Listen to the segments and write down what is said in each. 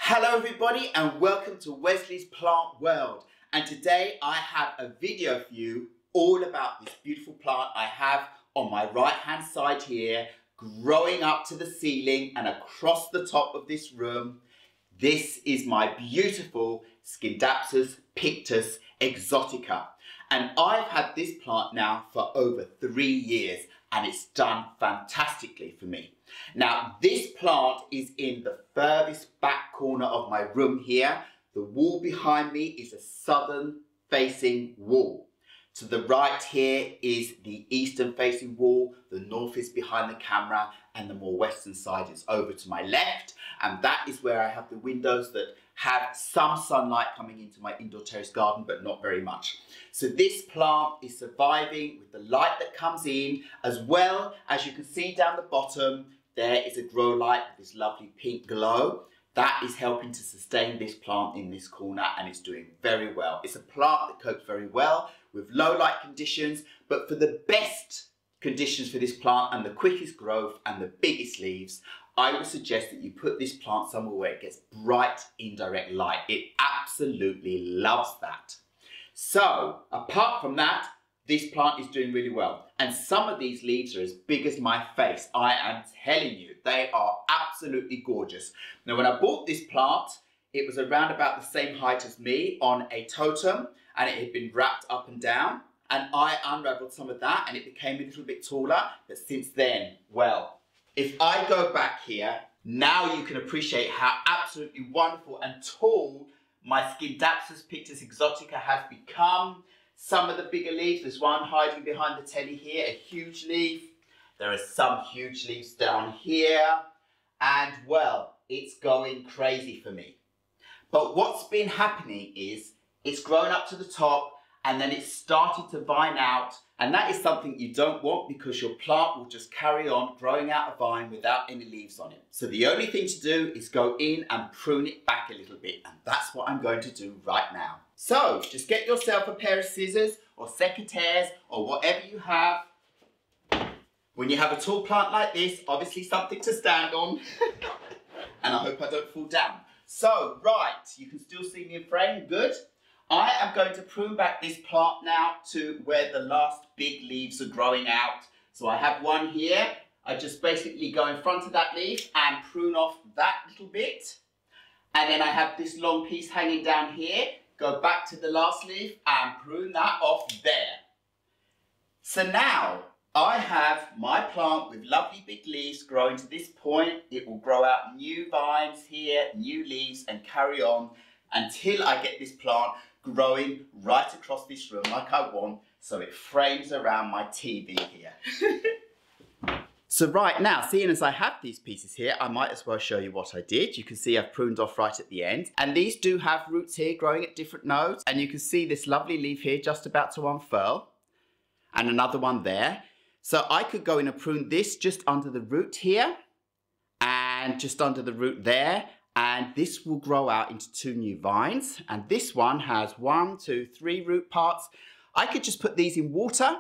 Hello everybody and welcome to Wesley's Plant World, and today I have a video for you all about this beautiful plant I have on my right hand side here, growing up to the ceiling and across the top of this room. This is my beautiful Scindapsus pictus Exotica, and I've had this plant now for over 3 years and it's done fantastically for me. Now, this plant is in the furthest back corner of my room here. The wall behind me is a southern facing wall. To the right here is the eastern facing wall. The north is behind the camera and the more western side is over to my left. And that is where I have the windows that have some sunlight coming into my indoor terrace garden, but not very much. So this plant is surviving with the light that comes in, as well as you can see down the bottom, there is a grow light with this lovely pink glow. That is helping to sustain this plant in this corner, and it's doing very well. It's a plant that copes very well with low light conditions, but for the best conditions for this plant and the quickest growth and the biggest leaves, I would suggest that you put this plant somewhere where it gets bright indirect light. It absolutely loves that. So apart from that, this plant is doing really well. And some of these leaves are as big as my face. I am telling you, they are absolutely gorgeous. Now, when I bought this plant, it was around about the same height as me on a totem, and it had been wrapped up and down. And I unraveled some of that and it became a little bit taller. But since then, well, if I go back here, now you can appreciate how absolutely wonderful and tall my Scindapsus pictus Exotica has become. Some of the bigger leaves, there's one hiding behind the telly here, a huge leaf. There are some huge leaves down here. And well, it's going crazy for me. But what's been happening is it's grown up to the top and then it's started to vine out. And that is something you don't want, because your plant will just carry on growing out a vine without any leaves on it. So the only thing to do is go in and prune it back a little bit. And that's what I'm going to do right now. So just get yourself a pair of scissors or secateurs or whatever you have. When you have a tall plant like this, obviously something to stand on. And I hope I don't fall down. So, right, you can still see me in frame, good. I am going to prune back this plant now to where the last big leaves are growing out. So I have one here. I just basically go in front of that leaf and prune off that little bit. And then I have this long piece hanging down here. Go back to the last leaf and prune that off there. So now I have my plant with lovely big leaves growing to this point. It will grow out new vines here, new leaves, and carry on until I get this plant growing right across this room like I want, so it frames around my TV here. So right now, seeing as I have these pieces here, I might as well show you what I did. You can see I've pruned off right at the end. And these do have roots here growing at different nodes. And you can see this lovely leaf here just about to unfurl. And another one there. So I could go in and prune this just under the root here. And just under the root there. And this will grow out into 2 new vines. And this one has 1, 2, 3 root parts. I could just put these in water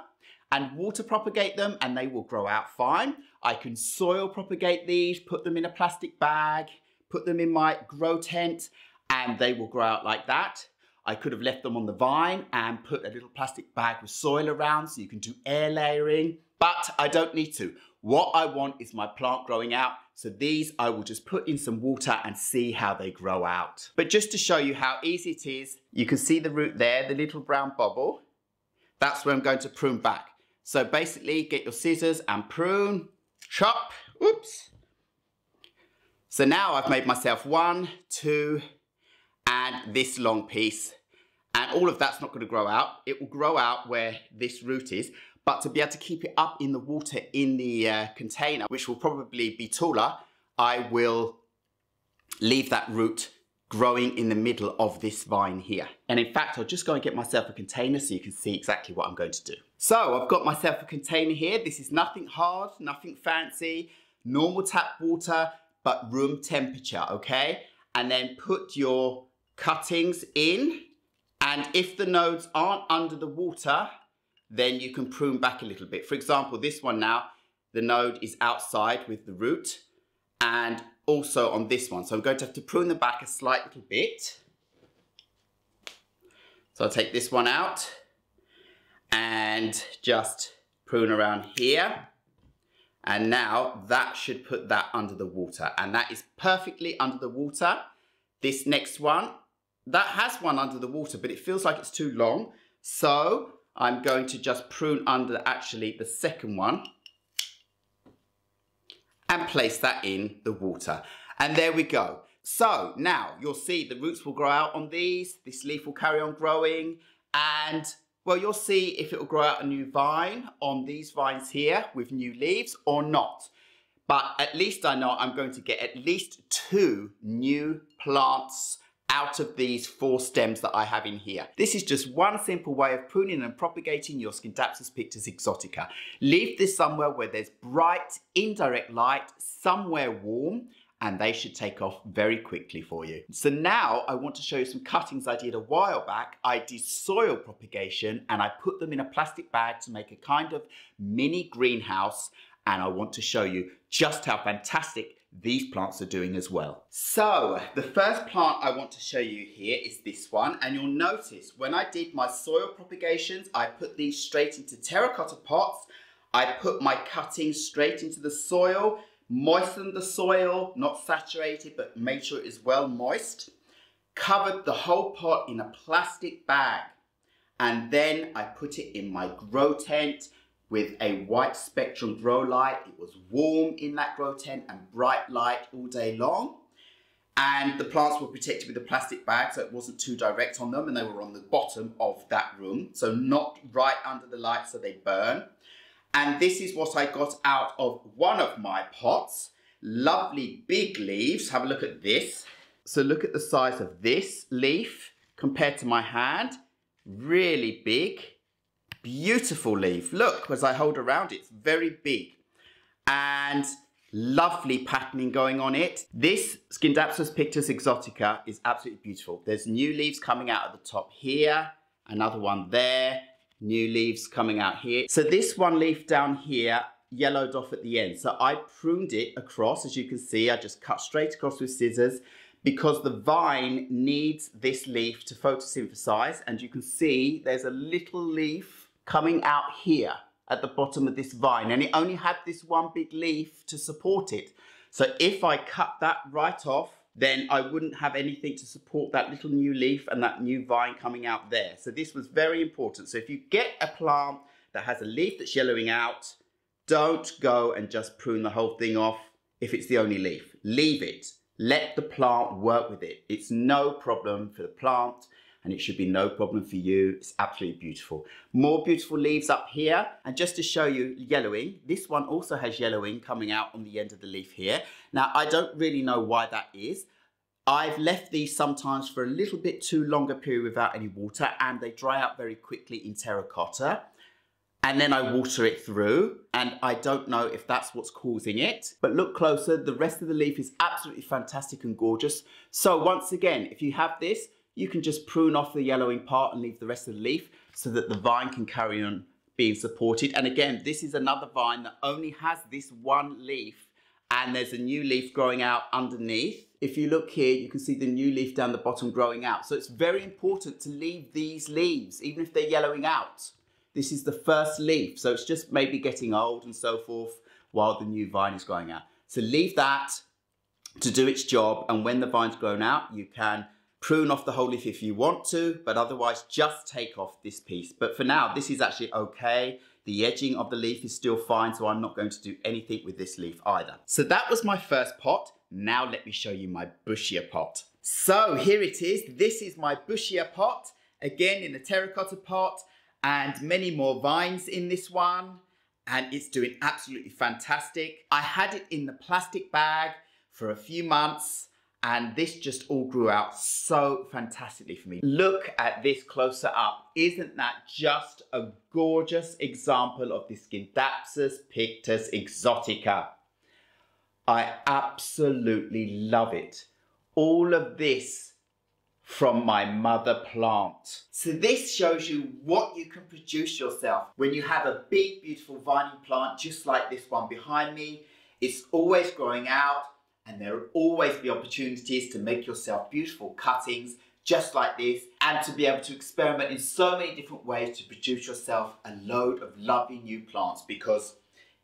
and water propagate them and they will grow out fine. I can soil propagate these, put them in a plastic bag, put them in my grow tent, and they will grow out like that. I could have left them on the vine and put a little plastic bag with soil around so you can do air layering, but I don't need to. What I want is my plant growing out. So these I will just put in some water and see how they grow out. But just to show you how easy it is, you can see the root there, the little brown bubble. That's where I'm going to prune back. So basically get your scissors and prune, chop, oops. So now I've made myself 1, 2, and this long piece. And all of that's not going to grow out. It will grow out where this root is. But to be able to keep it up in the water in the container, which will probably be taller, I will leave that root growing in the middle of this vine here. And in fact, I'll just go and get myself a container so you can see exactly what I'm going to do. So I've got myself a container here. This is nothing hard, nothing fancy, normal tap water, but room temperature, okay? And then put your cuttings in. And if the nodes aren't under the water, then you can prune back a little bit. For example, this one now, the node is outside with the root, and also on this one. So I'm going to have to prune the back a slight little bit. So I'll take this one out and just prune around here. And now that should put that under the water. And that is perfectly under the water. This next one, that has one under the water, but it feels like it's too long. So I'm going to just prune under actually the second one and place that in the water. And there we go. So now you'll see the roots will grow out on these. This leaf will carry on growing. And well, you'll see if it will grow out a new vine on these vines here with new leaves or not. But at least I know I'm going to get at least 2 new plants out of these 4 stems that I have in here. This is just one simple way of pruning and propagating your Scindapsus pictus Exotica. Leave this somewhere where there's bright, indirect light, somewhere warm, and they should take off very quickly for you. So now I want to show you some cuttings I did a while back. I did soil propagation and I put them in a plastic bag to make a kind of mini greenhouse, and I want to show you just how fantastic these plants are doing as well. So the first plant I want to show you here is this one, and you'll notice when I did my soil propagations, I put these straight into terracotta pots. I put my cuttings straight into the soil, moistened the soil, not saturated, but made sure it is well moist. Covered the whole pot in a plastic bag, and then I put it in my grow tent with a white spectrum grow light. It was warm in that grow tent and bright light all day long. And the plants were protected with a plastic bag, so it wasn't too direct on them, and they were on the bottom of that room, so not right under the light so they burn. And this is what I got out of one of my pots. Lovely big leaves. Have a look at this. So look at the size of this leaf compared to my hand. Really big. Beautiful leaf. Look, as I hold around it, it's very big. And lovely patterning going on it. This Scindapsus pictus Exotica is absolutely beautiful. There's new leaves coming out at the top here. Another one there. New leaves coming out here. So this one leaf down here yellowed off at the end. So I pruned it across. As you can see, I just cut straight across with scissors because the vine needs this leaf to photosynthesize. And you can see there's a little leaf coming out here at the bottom of this vine, and it only had this one big leaf to support it. So if I cut that right off, then I wouldn't have anything to support that little new leaf and that new vine coming out there. So this was very important. So if you get a plant that has a leaf that's yellowing out, don't go and just prune the whole thing off if it's the only leaf. Leave it. Let the plant work with it. It's no problem for the plant, and it should be no problem for you. It's absolutely beautiful. More beautiful leaves up here. And just to show you yellowing, this one also has yellowing coming out on the end of the leaf here. Now, I don't really know why that is. I've left these sometimes for a little bit too long a period without any water, and they dry out very quickly in terracotta. And then I water it through, and I don't know if that's what's causing it. But look closer, the rest of the leaf is absolutely fantastic and gorgeous. So once again, if you have this, you can just prune off the yellowing part and leave the rest of the leaf so that the vine can carry on being supported. And again, this is another vine that only has this one leaf, and there's a new leaf growing out underneath. If you look here, you can see the new leaf down the bottom growing out. So it's very important to leave these leaves, even if they're yellowing out. This is the first leaf, so it's just maybe getting old and so forth while the new vine is growing out. So leave that to do its job, and when the vine's grown out, you can prune off the whole leaf if you want to, but otherwise just take off this piece. But for now, this is actually okay. The edging of the leaf is still fine, so I'm not going to do anything with this leaf either. So that was my first pot. Now let me show you my bushier pot. So here it is. This is my bushier pot, again in a terracotta pot, and many more vines in this one, and it's doing absolutely fantastic. I had it in the plastic bag for a few months, and this just all grew out so fantastically for me. Look at this closer up. Isn't that just a gorgeous example of the Scindapsus pictus Exotica? I absolutely love it. All of this from my mother plant. So this shows you what you can produce yourself when you have a big, beautiful vining plant just like this one behind me. It's always growing out. and there will always be opportunities to make yourself beautiful cuttings just like this, and to be able to experiment in so many different ways to produce yourself a load of lovely new plants, because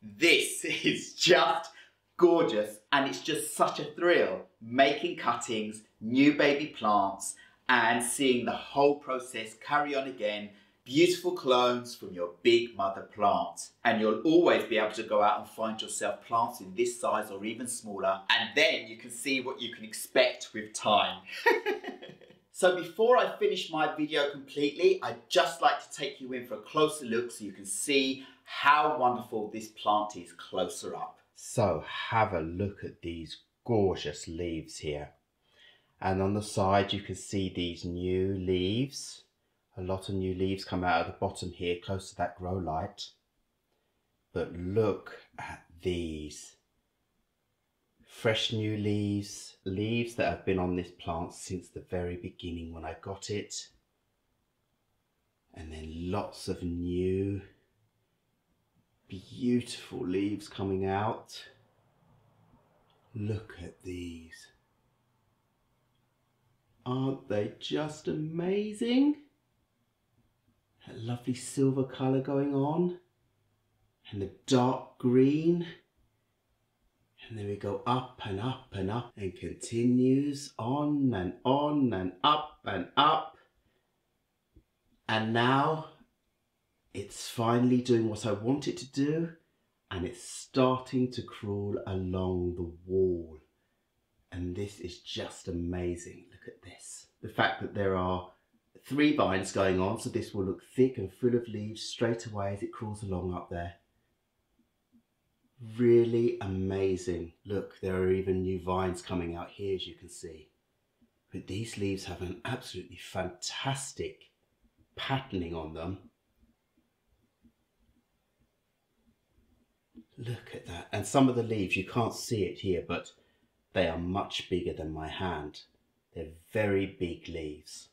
this is just gorgeous and it's just such a thrill making cuttings, new baby plants, and seeing the whole process carry on again. Beautiful clones from your big mother plant. And you'll always be able to go out and find yourself plants in this size or even smaller, and then you can see what you can expect with time. So before I finish my video completely, I'd just like to take you in for a closer look so you can see how wonderful this plant is closer up. So have a look at these gorgeous leaves here. And on the side you can see these new leaves. A lot of new leaves come out of the bottom here, close to that grow light. But look at these. Fresh new leaves, leaves that have been on this plant since the very beginning when I got it. And then lots of new, beautiful leaves coming out. Look at these. Aren't they just amazing? That lovely silver colour going on, and the dark green, and then we go up and up and up, and continues on and on and up and up, and now it's finally doing what I want it to do, and it's starting to crawl along the wall, and this is just amazing. Look at this, the fact that there are 3 vines going on, so this will look thick and full of leaves straight away as it crawls along up there. Really amazing. Look, there are even new vines coming out here, as you can see. But these leaves have an absolutely fantastic patterning on them. Look at that. And some of the leaves, you can't see it here, but they are much bigger than my hand. They're very big leaves.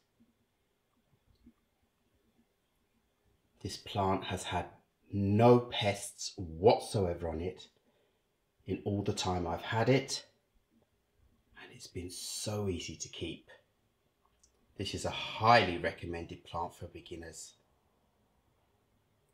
This plant has had no pests whatsoever on it in all the time I've had it, and it's been so easy to keep. This is a highly recommended plant for beginners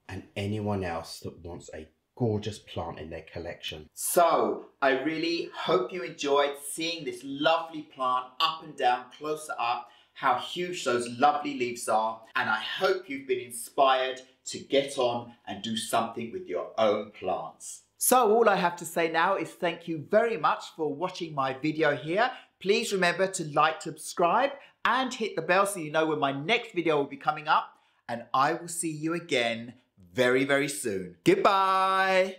and anyone else that wants a gorgeous plant in their collection. So I really hope you enjoyed seeing this lovely plant up and down, closer up, how huge those lovely leaves are, and I hope you've been inspired to get on and do something with your own plants. So all I have to say now is thank you very much for watching my video here. Please remember to like, subscribe, and hit the bell so you know when my next video will be coming up, and I will see you again very, very soon. Goodbye.